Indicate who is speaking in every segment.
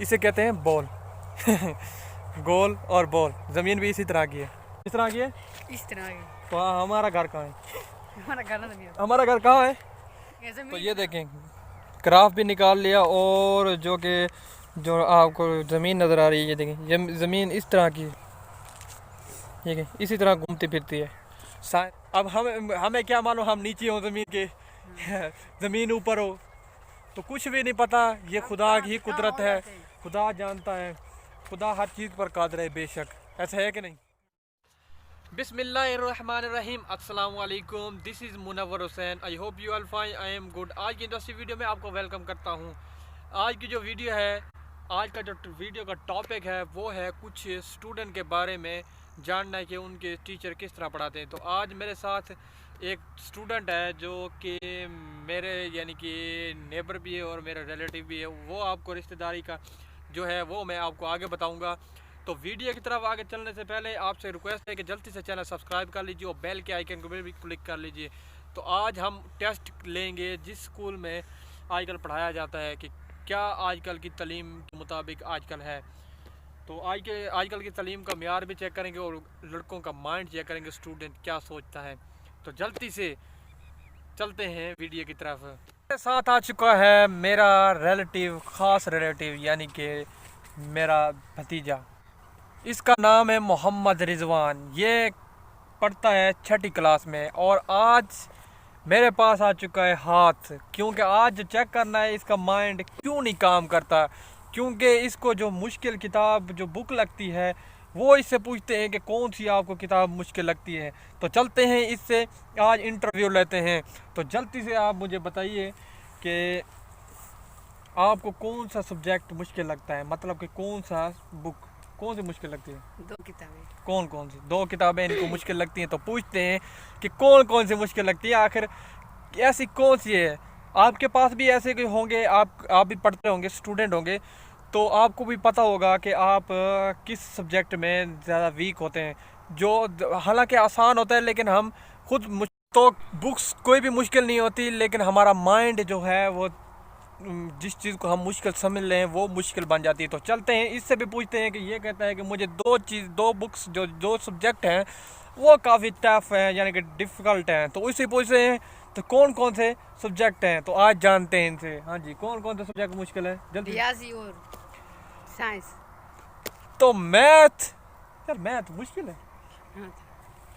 Speaker 1: इसे कहते हैं बॉल। गोल और बॉल। ज़मीन भी इसी तरह की है। इस तरह की है।
Speaker 2: इस तरह की।
Speaker 1: तो हाँ, हमारा घर कहाँ है?
Speaker 2: हमारा घर नहीं होता।
Speaker 1: हमारा घर कहाँ है? तो
Speaker 2: ज़मीन
Speaker 1: ये देखें, ग्राफ भी निकाल लिया, और जो आपको ज़मीन नज़र आ रही है, ये देखें, ये ज़मीन इस तरह की है, ठीक है, इसी तरह घूमती फिरती है। अब हमें क्या मालूम, हम नीचे हो ज़मीन के, ज़मीन ऊपर हो, तो कुछ भी नहीं पता। ये खुदा की कुदरत है, खुदा जानता है, खुदा हर चीज़ पर कादिर है बेशक। ऐसा है कि नहीं? बिस्मिल्लाहिर्रहमानिर्रहीम, अस्सलाम वालेकुम। This is Munawwar Hussain. I hope you all fine, I am good. आज की इंडस्ट्री वीडियो में आपको वेलकम करता हूँ। आज की जो वीडियो है, आज का जो वीडियो का टॉपिक है वो है कुछ स्टूडेंट के बारे में जानना है कि उनके टीचर किस तरह पढ़ाते हैं। तो आज मेरे साथ एक स्टूडेंट है जो कि मेरे यानी कि नेबर भी है और मेरा रिलेटिव भी है। वो आपको रिश्तेदारी का जो है वो मैं आपको आगे बताऊंगा। तो वीडियो की तरफ आगे चलने से पहले आपसे रिक्वेस्ट है कि जल्दी से चैनल सब्सक्राइब कर लीजिए और बेल के आइकन को भी क्लिक कर लीजिए। तो आज हम टेस्ट लेंगे जिस स्कूल में आजकल पढ़ाया जाता है कि क्या आजकल की तालीम के मुताबिक आजकल है। तो आजकल की तालीम का म्यार भी चेक करेंगे और लड़कों का माइंड चेक करेंगे, स्टूडेंट क्या सोचता है। तो जल्दी से चलते हैं वीडियो की तरफ। मेरे साथ आ चुका है मेरा रिलेटिव, ख़ास रिलेटिव, यानी कि मेरा भतीजा। इसका नाम है मोहम्मद रिजवान। ये पढ़ता है 6ठी क्लास में, और आज मेरे पास आ चुका है हाथ, क्योंकि आज चेक करना है इसका माइंड क्यों नहीं काम करता। क्योंकि इसको जो मुश्किल किताब, जो बुक लगती है, वो इससे पूछते हैं कि कौन सी आपको किताब मुश्किल लगती है। तो चलते हैं इससे आज इंटरव्यू लेते हैं। तो जल्दी से आप मुझे बताइए कि आपको कौन सा सब्जेक्ट मुश्किल लगता है, मतलब कि कौन सा बुक, कौन सी मुश्किल लगती है?
Speaker 2: 2 किताबें।
Speaker 1: कौन कौन सी 2 किताबें इनको मुश्किल लगती हैं? तो पूछते हैं कि कौन कौन सी मुश्किल लगती है, आखिर ऐसी कौन सी है। आपके पास भी ऐसे कोई होंगे, आप भी पढ़ते होंगे, स्टूडेंट होंगे, तो आपको भी पता होगा कि आप किस सब्जेक्ट में ज़्यादा वीक होते हैं। जो हालांकि आसान होता है, लेकिन हम खुद तो बुक्स कोई भी मुश्किल नहीं होती, लेकिन हमारा माइंड जो है वो जिस चीज़ को हम मुश्किल समझ लें वो मुश्किल बन जाती है। तो चलते हैं, इससे भी पूछते हैं कि ये कहता है कि मुझे 2 बुक्स, जो 2 सब्जेक्ट हैं वो काफ़ी टफ हैं, यानी कि डिफ़िकल्ट हैं। तो उससे पूछते हैं तो कौन कौन से सब्जेक्ट हैं। तो आज जानते हैं इनसे। हाँ जी, कौन कौन से सब्जेक्ट मुश्किल है जल्दी?
Speaker 2: रियाजी और साइंस।
Speaker 1: तो मैथ, यार मैथ मुश्किल है।
Speaker 2: हाँ।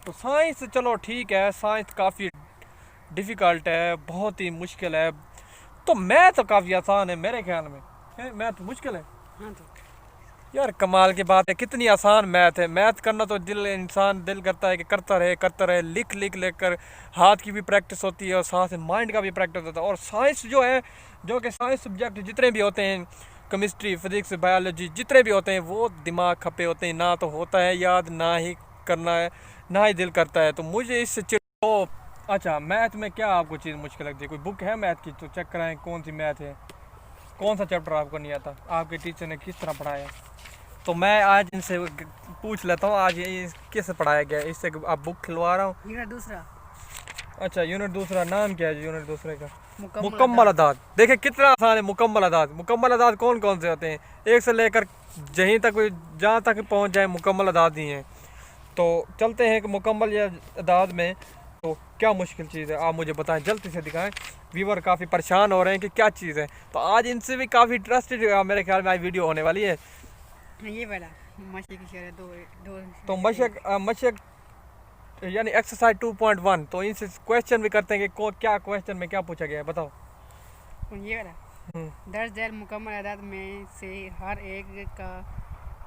Speaker 1: तो साइंस चलो ठीक है, साइंस काफ़ी डिफ़िकल्ट है, बहुत ही मुश्किल है। तो मैथ तो काफ़ी आसान है मेरे ख्याल में। मैथ मुश्किल है?
Speaker 2: हाँ तो
Speaker 1: यार कमाल की बात है, कितनी आसान मैथ है। मैथ करना तो दिल करता है कि करता रहे, लिख लिख कर हाथ की भी प्रैक्टिस होती है और साथ में माइंड का भी प्रैक्टिस होता है। और साइंस जो है, जो कि साइंस सब्जेक्ट जितने भी होते हैं, केमिस्ट्री, फिजिक्स, बायोलॉजी, जितने भी होते हैं, वो दिमाग खपे होते हैं, ना तो होता है याद, ना ही करना है, ना ही दिल करता है। तो मुझे इससे तो अच्छा, मैथ में क्या आपको चीज़ मुश्किल लगती है? कोई बुक है मैथ की? तो चेक कराएं कौन सी मैथ है, कौन सा चैप्टर आपको नहीं आता, आपके टीचर ने किस तरह पढ़ाया। तो मैं आज इनसे पूछ लेता हूँ आज ये किस पढ़ाया गया, इससे आप बुक खिलवा रहा हूँ।
Speaker 2: यूनिट दूसरा।
Speaker 1: अच्छा, यूनिट दूसरा, नाम क्या है यूनिट दूसरे का?
Speaker 2: मुकम्मल
Speaker 1: अदाद। देखिए कितना आसान है। मुकम्मल अदाद कौन कौन से होते हैं? 1 से लेकर जहीं तक, जहाँ तक पहुँच जाए, मुकम्मल अदाद ही हैं। तो चलते हैं कि मुकम्मल या अदाद में तो क्या मुश्किल चीज़ है, आप मुझे बताएं, जल्दी से दिखाएं। व्यूवर काफ़ी परेशान हो रहे हैं कि क्या चीज़ है। तो आज इनसे भी काफ़ी इंटरेस्टेड मेरे ख्याल में आज वीडियो होने वाली है।
Speaker 2: ये वाला मछली की शरह दो।
Speaker 1: तो मशक यानी एक्सरसाइज 2.1। तो इनसे क्वेश्चन भी करते हैं कि क्या क्वेश्चन में क्या पूछा गया है, बताओ।
Speaker 2: ये वाला दर्ज झैल मुकम्मल अदद में से हर एक का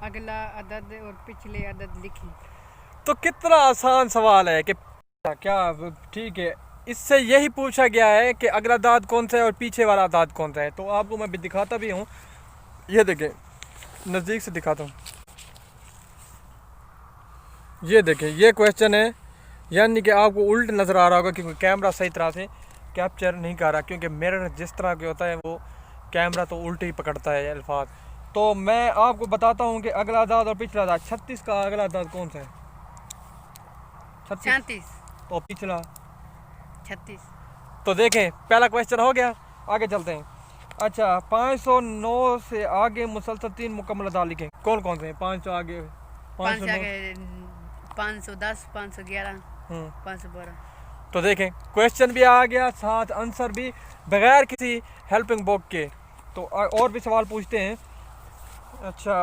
Speaker 2: अगला अदद और पिछले अदद लिखें।
Speaker 1: तो कितना आसान सवाल है कि क्या, ठीक है, इससे यही पूछा गया है कि अगला दाद कौन सा है और पीछे वाला दाद कौन सा है। तो आपको मैं भी दिखाता भी हूँ, ये देखें, नज़दीक से दिखाता हूँ। ये देखें, ये क्वेश्चन है, यानी कि आपको उल्ट नज़र आ रहा होगा क्योंकि कैमरा सही तरह से कैप्चर नहीं कर रहा, क्योंकि मिरर जिस तरह के होता है वो कैमरा तो उल्ट ही पकड़ता है अल्फाज। तो मैं आपको बताता हूँ कि अगला दाद और पिछला दाद। 36 का अगला दाद कौन सा है?
Speaker 2: 37।
Speaker 1: तो पिछला
Speaker 2: 36।
Speaker 1: तो देखें, पहला क्वेश्चन हो गया, आगे चलते हैं। अच्छा, 509 से आगे मुसलसल 3 मुकम्मल अदा लिखें। कौन कौन से हैं? 500 आगे, 509,
Speaker 2: 510, 511, 512।
Speaker 1: तो देखें क्वेश्चन भी आ गया, साथ आंसर भी बगैर किसी हेल्पिंग बुक के। तो और भी सवाल पूछते हैं। अच्छा,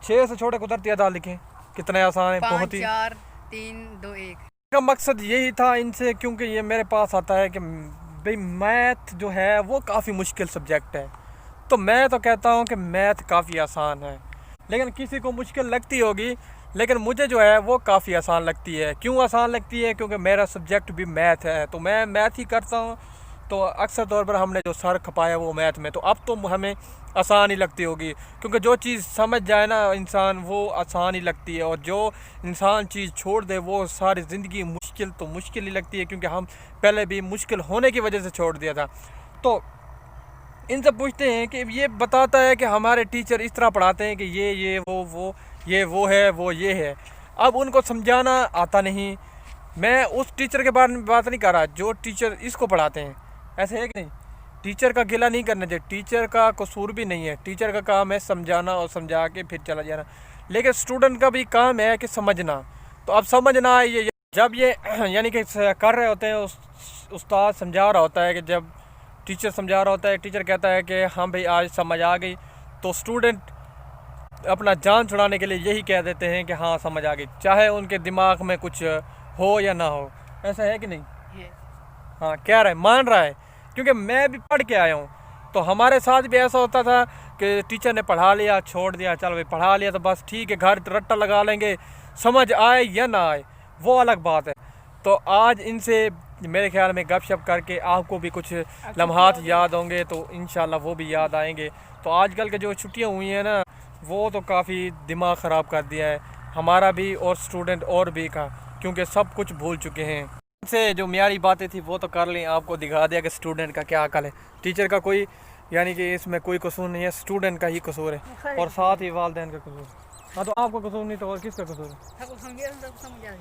Speaker 1: 6 से छोटे कुदरती अदा लिखें। कितने आसान है, बहुत ही।
Speaker 2: 5 4 3 2 1
Speaker 1: का मकसद यही था इनसे, क्योंकि ये मेरे पास आता है कि भाई मैथ जो है वो काफ़ी मुश्किल सब्जेक्ट है। तो मैं तो कहता हूँ कि मैथ काफ़ी आसान है, लेकिन किसी को मुश्किल लगती होगी, लेकिन मुझे जो है वो काफ़ी आसान लगती है। क्यों आसान लगती है? क्योंकि मेरा सब्जेक्ट भी मैथ है, तो मैं मैथ ही करता हूँ। तो अक्सर तौर पर हमने जो सर खपाया वो मैथ में, तो अब तो हमें आसान ही लगती होगी, क्योंकि जो चीज़ समझ जाए ना इंसान वो आसान ही लगती है, और जो इंसान चीज़ छोड़ दे वो सारी ज़िंदगी मुश्किल तो मुश्किल ही लगती है, क्योंकि हम पहले भी मुश्किल होने की वजह से छोड़ दिया था। तो इनसे पूछते हैं कि ये बताता है कि हमारे टीचर इस तरह पढ़ाते हैं कि ये वो ये वो है, वो ये है। अब उनको समझाना आता नहीं। मैं उस टीचर के बारे में बात नहीं कर रहा जो टीचर इसको पढ़ाते हैं, ऐसे है कि नहीं। टीचर का गिला नहीं करना चाहिए, टीचर का कसूर भी नहीं है। टीचर का काम है समझाना और समझा के फिर चला जाना, लेकिन स्टूडेंट का भी काम है कि समझना। तो अब समझना है ये जब ये यानी कि कर रहे होते हैं, उस्ताद समझा रहा होता है कि जब टीचर समझा रहा होता है, टीचर कहता है कि हाँ भाई आज समझ आ गई, तो स्टूडेंट अपना जान छुड़ाने के लिए यही कह देते हैं कि हाँ समझ आ गई, चाहे उनके दिमाग में कुछ हो या ना हो। ऐसा है कि नहीं? हाँ, कह रहा है, मान रहा है, क्योंकि मैं भी पढ़ के आया हूँ। तो हमारे साथ भी ऐसा होता था कि टीचर ने पढ़ा लिया, छोड़ दिया, चलो भाई पढ़ा लिया तो बस ठीक है, घर रट्टा लगा लेंगे, समझ आए या ना आए वो अलग बात है। तो आज इनसे मेरे ख्याल में गपशप करके आपको भी कुछ लम्हात याद होंगे, तो इंशाल्लाह वो भी याद आएंगे। तो आजकल के जो छुट्टियाँ हुई हैं ना, वो तो काफ़ी दिमाग ख़राब कर दिया है हमारा भी और स्टूडेंट और भी का, क्योंकि सब कुछ भूल चुके हैं। से जो म्यारी बातें थी वो तो कर ली, आपको दिखा दिया कि स्टूडेंट का क्या अकल है। टीचर का कोई यानी कि इसमें कोई कसूर नहीं है, स्टूडेंट का ही कसूर है, और साथ ही वालिदैन का कसूर। हाँ, तो आपको कसूर नहीं तो और किसका कसूर है?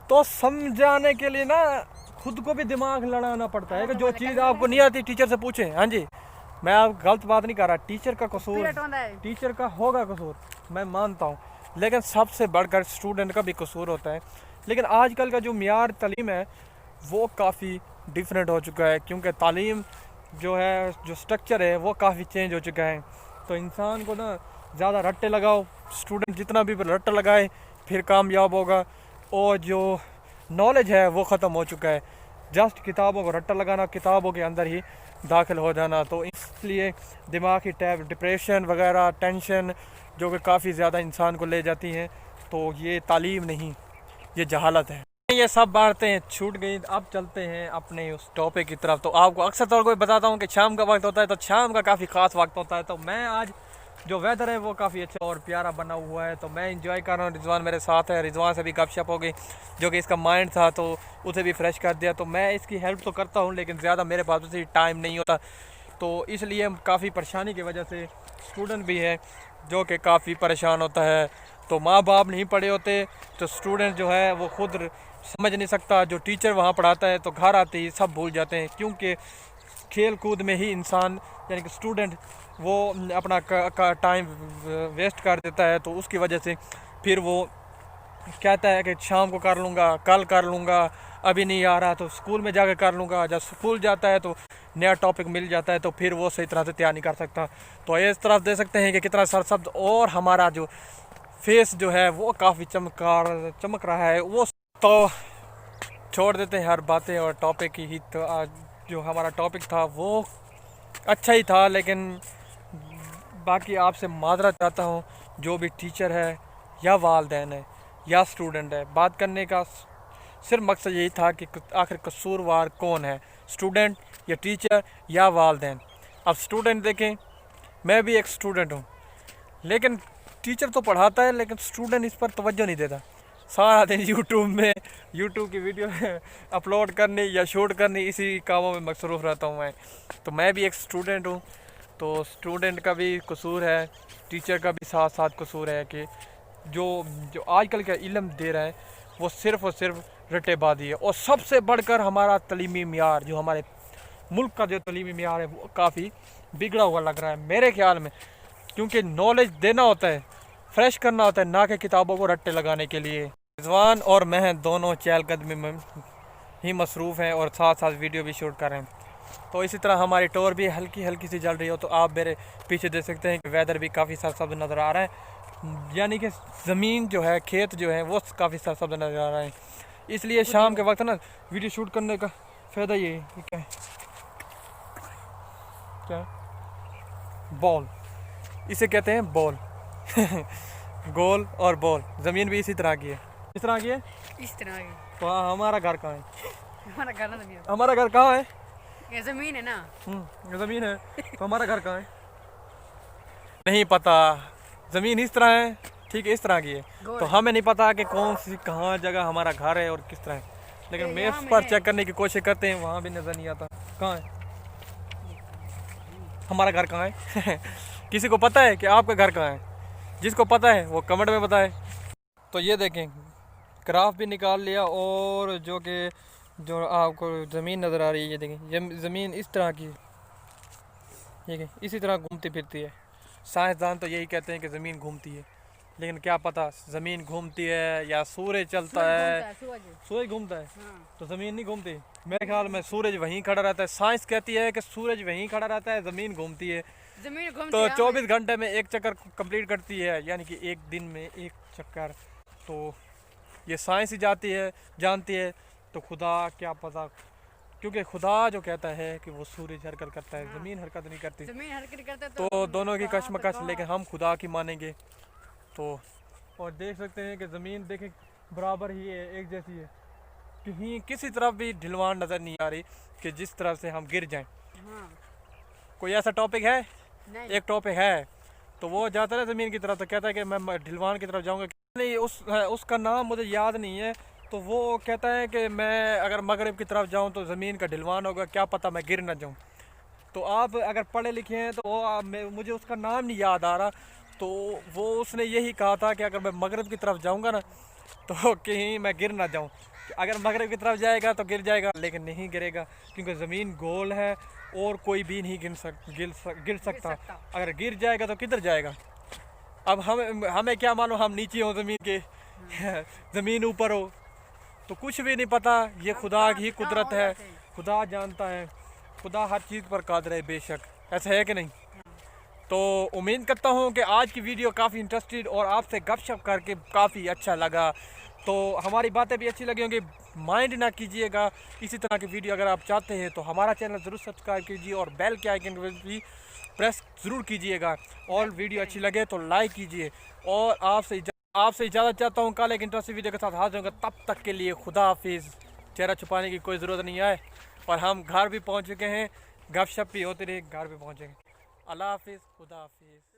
Speaker 1: तो समझाने के लिए ना खुद को भी दिमाग लड़ाना पड़ता है कि जो चीज़ आपको नहीं आती टीचर से पूछें। हाँ जी, मैं आप गलत बात नहीं कर रहा, टीचर का कसूर, टीचर का होगा कसूर, मैं मानता हूँ, लेकिन सबसे बढ़कर स्टूडेंट का भी कसूर होता है। लेकिन आजकल का जो मियार तालीम है वो काफ़ी डिफरेंट हो चुका है, क्योंकि तालीम जो है, जो स्ट्रक्चर है वो काफ़ी चेंज हो चुका है। तो इंसान को ना ज़्यादा रट्टे लगाओ, स्टूडेंट जितना भी रट्टा लगाए फिर कामयाब होगा, और जो नॉलेज है वो ख़त्म हो चुका है। जस्ट किताबों को रट्टा लगाना, किताबों के अंदर ही दाखिल हो जाना, तो इसलिए दिमागी टैब, डिप्रेशन वगैरह, टेंशन जो कि काफ़ी ज़्यादा इंसान को ले जाती हैं, तो ये तालीम नहीं, ये जहालत है। ये सब बातें छूट गई, अब चलते हैं अपने उस टॉपिक की तरफ। तो आपको अक्सर तौर पर बताता हूँ कि शाम का वक्त होता है, तो शाम का काफ़ी ख़ास वक्त होता है। तो मैं आज जो वेदर है वो काफ़ी अच्छा और प्यारा बना हुआ है, तो मैं इंजॉय कर रहा हूँ। रिजवान मेरे साथ है, रिजवान से भी गपशप हो गई, जो कि इसका माइंड था तो उसे भी फ्रेश कर दिया। तो मैं इसकी हेल्प तो करता हूँ, लेकिन ज़्यादा मेरे पास उसे टाइम नहीं होता, तो इसलिए काफ़ी परेशानी की वजह से स्टूडेंट भी है जो कि काफ़ी परेशान होता है। तो माँ बाप नहीं पढ़े होते तो स्टूडेंट जो है वो खुद समझ नहीं सकता, जो टीचर वहाँ पढ़ाता है तो घर आते ही सब भूल जाते हैं, क्योंकि खेल कूद में ही इंसान यानी कि स्टूडेंट वो अपना टाइम वेस्ट कर देता है। तो उसकी वजह से फिर वो कहता है कि शाम को कर लूँगा, कल कर लूँगा, अभी नहीं आ रहा तो स्कूल में जाकर कर लूँगा। जब स्कूल जाता है तो नया टॉपिक मिल जाता है, तो फिर वो सही तरह से तैयार नहीं कर सकता। तो इस तरफ दे सकते हैं कि कितना सरसब्ज, और हमारा जो फेस जो है वो काफ़ी चमक रहा है। वो तो छोड़ देते हैं हर बातें और टॉपिक ही। तो आज जो हमारा टॉपिक था वो अच्छा ही था, लेकिन बाकी आपसे माजरत चाहता हूँ, जो भी टीचर है या वालिदैन है या स्टूडेंट है, बात करने का सिर्फ मकसद यही था कि आखिर कसूरवार कौन है, स्टूडेंट या टीचर या वालिदैन। अब स्टूडेंट देखें, मैं भी एक स्टूडेंट हूँ, लेकिन टीचर तो पढ़ाता है लेकिन स्टूडेंट इस पर तवज्जो नहीं देता। सारा दिन यूट्यूब की वीडियो अपलोड करने या शूट करने, इसी कामों में मसरूफ़ रहता हूँ मैं। तो मैं भी एक स्टूडेंट हूँ, तो स्टूडेंट का भी कसूर है, टीचर का भी साथ साथ कसूर है कि जो आजकल का इल्म दे रहा है वो सिर्फ़ और सिर्फ रट्टेबाजी है। और सबसे बढ़कर हमारा तलीमी मियार, जो हमारे मुल्क का जो तलीमी मेयार है वो काफ़ी बिगड़ा हुआ लग रहा है मेरे ख्याल में, क्योंकि नॉलेज देना होता है, फ्रेश करना होता है, ना कि किताबों को रट्टे लगाने के लिए। रिजवान और मैं दोनों चहलकदमी में ही मसरूफ़ हैं और साथ साथ वीडियो भी शूट कर रहे हैं। तो इसी तरह हमारी टोर भी हल्की हल्की सी जल रही हो, तो आप मेरे पीछे देख सकते हैं कि वेदर भी काफ़ी सरसब्ज नज़र आ रहा है, यानी कि ज़मीन जो है, खेत जो है वो काफ़ी सरसब्ज नज़र आ रहा है। इसलिए शाम के वक्त ना वीडियो शूट करने का फ़ायदा ये है। क्या है, क्या है? बॉल, इसे कहते हैं बॉल। गोल और बॉल, ज़मीन भी इसी तरह की है। इस तरह की है,
Speaker 2: इस तरह की।
Speaker 1: तो हमारा घर कहाँ है?
Speaker 2: हमारा घर ना ज़मीन,
Speaker 1: हमारा घर कहाँ है?
Speaker 2: ये ज़मीन है ना।
Speaker 1: ये ज़मीन है, तो हमारा घर कहाँ है? नहीं पता, ज़मीन इस तरह है, ठीक है, इस तरह की है, तो हमें नहीं पता कि कौन सी कहाँ जगह हमारा घर है और किस तरह है, लेकिन मैप्स पर चेक करने की कोशिश करते हैं, वहाँ भी नज़र नहीं आता। कहाँ है हमारा घर, कहाँ है? किसी को पता है कि आपका घर कहाँ है? जिसको पता है वो कमेंट में बताए। तो ये देखें, ग्राफ भी निकाल लिया, और जो आपको ज़मीन नज़र आ रही है, ये देखें, ये ज़मीन इस तरह की, ठीक है, इसी तरह घूमती फिरती है। साइंसदान तो यही कहते हैं कि ज़मीन घूमती है, लेकिन क्या पता ज़मीन घूमती है या सूरज चलता है। सूरज घूमता है,
Speaker 2: हाँ।
Speaker 1: तो ज़मीन नहीं घूमती। मेरे ख्याल में सूरज वहीं खड़ा रहता है। साइंस कहती है कि सूरज वहीं खड़ा रहता है, ज़मीन घूमती है।
Speaker 2: ज़मीन घूमती
Speaker 1: तो
Speaker 2: है,
Speaker 1: 24 घंटे में एक चक्कर कंप्लीट करती है, यानी कि एक दिन में एक चक्कर। तो ये साइंस ही जानती है, तो खुदा क्या पता, क्योंकि खुदा जो कहता है कि वो सूरज हरकत करता है, ज़मीन हरकत नहीं करती।
Speaker 2: ज़मीन हरकत करता है,
Speaker 1: तो दोनों की कशमकश, लेकिन हम खुदा की मानेंगे। तो और देख सकते हैं कि ज़मीन देखें बराबर ही है, एक जैसी है, कहीं किसी तरफ भी ढिलवान नज़र नहीं आ रही कि जिस तरफ से हम गिर जाएं।
Speaker 2: हाँ।
Speaker 1: कोई ऐसा टॉपिक है?
Speaker 2: नहीं।
Speaker 1: एक टॉपिक है, तो वो जाता है ज़मीन की तरफ, तो कहता है कि मैं ढिलवान की तरफ जाऊंगा, नहीं उसका नाम मुझे याद नहीं है। तो वो कहता है कि मैं अगर मगरिब की तरफ जाऊं तो ज़मीन का ढिलवान होगा, क्या पता मैं गिर ना जाऊं। तो आप अगर पढ़े लिखे हैं तो वो मुझे उसका नाम नहीं याद आ रहा, तो वो उसने यही कहा था कि अगर मैं मगरिब की तरफ जाऊंगा ना तो कहीं मैं गिर ना जाऊं। अगर मगरिब की तरफ जाएगा तो गिर जाएगा, लेकिन नहीं गिरेगा, क्योंकि ज़मीन गोल है और कोई भी नहीं गिर सकता। अगर गिर जाएगा तो किधर जाएगा? अब हमें क्या मानो हम नीचे हो ज़मीन के, ज़मीन ऊपर हो, तो कुछ भी नहीं पता। ये खुदा की कुदरत है, खुदा जानता है, खुदा हर चीज़ पर कादिर है बेशक, ऐसा है कि नहीं? तो उम्मीद करता हूँ कि आज की वीडियो काफ़ी इंटरेस्टेड और आपसे गपशप करके काफ़ी अच्छा लगा। तो हमारी बातें भी अच्छी लगी होंगी, माइंड ना कीजिएगा। इसी तरह की वीडियो अगर आप चाहते हैं तो हमारा चैनल ज़रूर सब्सक्राइब कीजिए और बेल के आइकन पर भी प्रेस ज़रूर कीजिएगा, और वीडियो अच्छी लगे तो लाइक कीजिए। और आपसे इजाज़त चाहता हूँ, कल एक इंटरेस्टिंग वीडियो के साथ हाजिर होंगे। तब तक के लिए खुदा हाफिज़। चेहरा छुपाने की कोई ज़रूरत नहीं है, और हम घर भी पहुँच चुके हैं, गपशप भी होती रही, घर भी पहुँचेंगे। अल्लाह हाफिज़, खुदा हाफिज़।